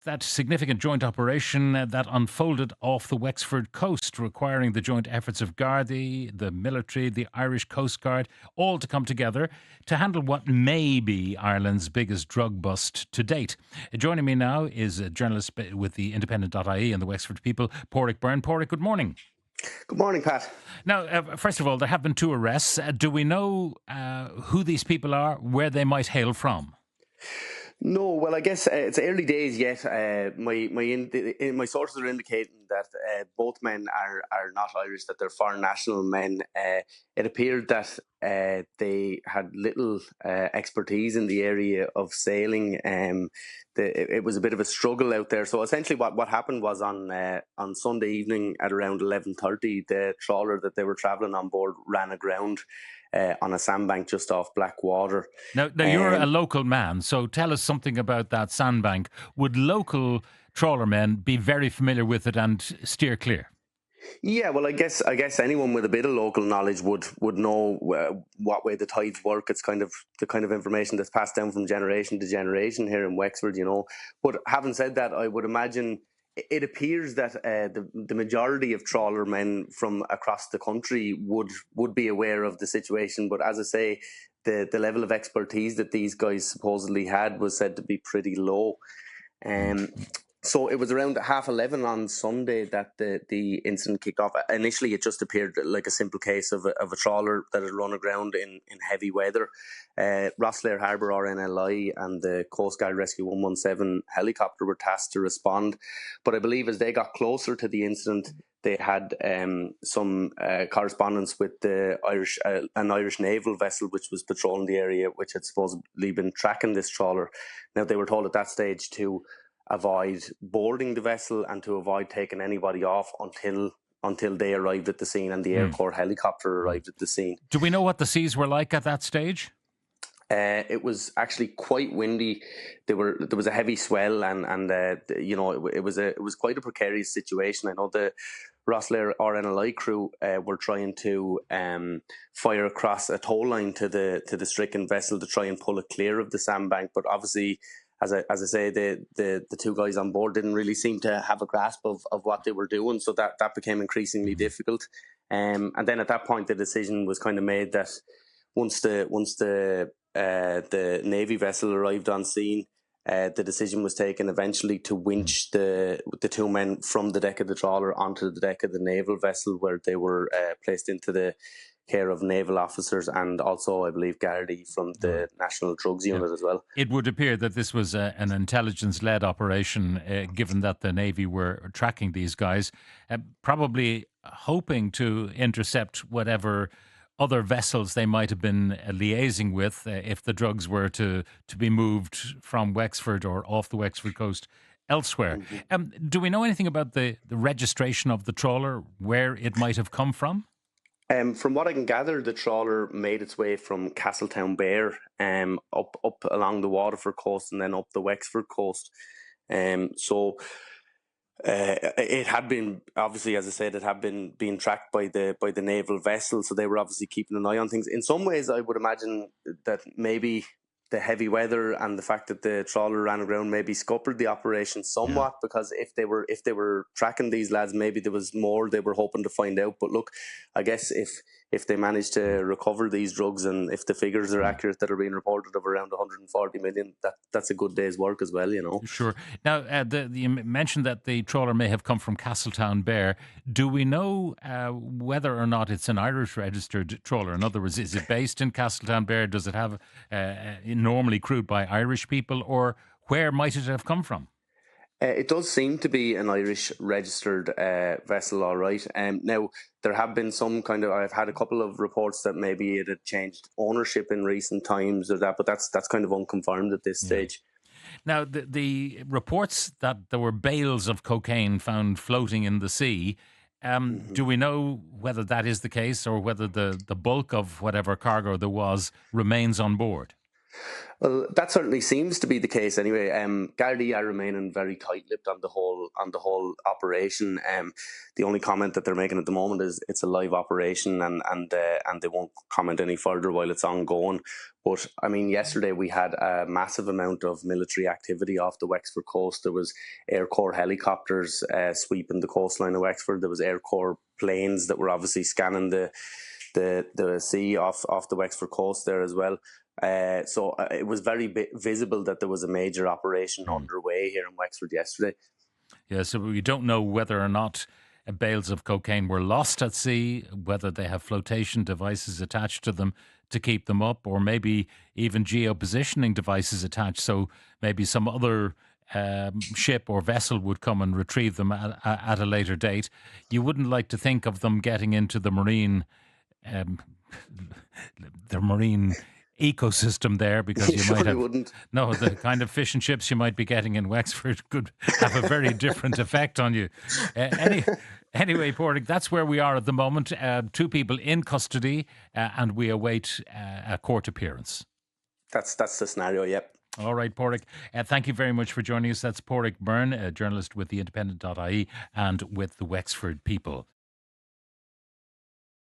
that significant joint operation that unfolded off the Wexford coast, requiring the joint efforts of Gardaí, the military, the Irish Coast Guard, all to come together to handle what may be Ireland's biggest drug bust to date. Joining me now is a journalist with the Independent.ie and the Wexford People, Padraig Byrne. Padraig, good morning. Good morning, Pat. Now, first of all, there have been two arrests. Do we know who these people are, where they might hail from? No, well, I guess it's early days yet. My sources are indicating that both men are not Irish, that they're foreign national men. It appeared that they had little expertise in the area of sailing. It was a bit of a struggle out there. So essentially, what happened was on Sunday evening at around 11:30, the trawler that they were travelling on board ran aground on a sandbank just off Blackwater. Now, you're a local man, so tell us something about that sandbank. Would local trawlermen be very familiar with it and steer clear? Yeah, well, I guess anyone with a bit of local knowledge would know what way the tides work. It's kind of the kind of information that's passed down from generation to generation here in Wexford, you know. But having said that, I would imagine it appears that the majority of trawler men from across the country would be aware of the situation. But as I say, the level of expertise that these guys supposedly had was said to be pretty low. So it was around 11:30 on Sunday that the incident kicked off. Initially, it just appeared like a simple case of a trawler that had run aground in heavy weather. Rosslare Harbour RNLI and the Coast Guard Rescue 117 helicopter were tasked to respond. But I believe as they got closer to the incident, they had some correspondence with an Irish naval vessel which was patrolling the area, which had supposedly been tracking this trawler. Now, they were told at that stage to avoid boarding the vessel and to avoid taking anybody off until they arrived at the scene and the Air Corps helicopter arrived at the scene. Do we know what the seas were like at that stage? It was actually quite windy. There was a heavy swell, and you know, it was quite a precarious situation. I know the Rosslare RNLI crew were trying to fire across a tow line to the stricken vessel to try and pull it clear of the sandbank, but obviously, as I say, the two guys on board didn't really seem to have a grasp of what they were doing, so that became increasingly difficult. And then at that point, the decision was kind of made that once the Navy vessel arrived on scene, the decision was taken eventually to winch the two men from the deck of the trawler onto the deck of the naval vessel, where they were placed into the care of naval officers and also, I believe, Gardaí from the National Drugs Unit as well. It would appear that this was an intelligence-led operation, given that the Navy were tracking these guys, probably hoping to intercept whatever other vessels they might have been liaising with if the drugs were to be moved from Wexford or off the Wexford coast elsewhere. Do we know anything about the registration of the trawler, where it might have come from? From what I can gather, the trawler made its way from Castletownbere up along the Waterford coast and then up the Wexford coast. So it had been, obviously, as I said, it had been being tracked by the naval vessel, so they were obviously keeping an eye on things. In some ways, I would imagine that maybe the heavy weather and the fact that the trawler ran aground maybe scuppered the operation somewhat, because if they were tracking these lads, maybe there was more they were hoping to find out. But look, I guess if they manage to recover these drugs and if the figures are accurate that are being reported of around 140 million, that's a good day's work as well, you know. Sure. Now, you mentioned that the trawler may have come from Castletownbere. Do we know whether or not it's an Irish registered trawler? In other words, is it based in Castletownbere? Does it have normally crewed by Irish people, or where might it have come from? It does seem to be an Irish registered vessel, all right. Now, there have been I've had a couple of reports that maybe it had changed ownership in recent times or that, but that's kind of unconfirmed at this stage. Now, the reports that there were bales of cocaine found floating in the sea, do we know whether that is the case or whether the bulk of whatever cargo there was remains on board? Well, that certainly seems to be the case anyway. Gardaí are remaining very tight-lipped on the whole operation. The only comment that they're making at the moment is it's a live operation, and they won't comment any further while it's ongoing. But I mean, yesterday we had a massive amount of military activity off the Wexford coast. There was Air Corps helicopters sweeping the coastline of Wexford. There was Air Corps planes that were obviously scanning the sea off the Wexford coast there as well. So it was very visible that there was a major operation underway here in Wexford yesterday. Yeah, so we don't know whether or not bales of cocaine were lost at sea, whether they have flotation devices attached to them to keep them up, or maybe even geopositioning devices attached. So maybe some other ship or vessel would come and retrieve them at a later date. You wouldn't like to think of them getting into um, the marine ecosystem there, because You you might surely have wouldn't. no, the kind of fish and chips you might be getting in Wexford could have a very different effect on you. Anyway, Padraig, that's where we are at the moment. Two people in custody, and we await a court appearance. That's the scenario. Yep. All right, Padraig. Thank you very much for joining us. That's Padraig Byrne, a journalist with the Independent.ie and with the Wexford People.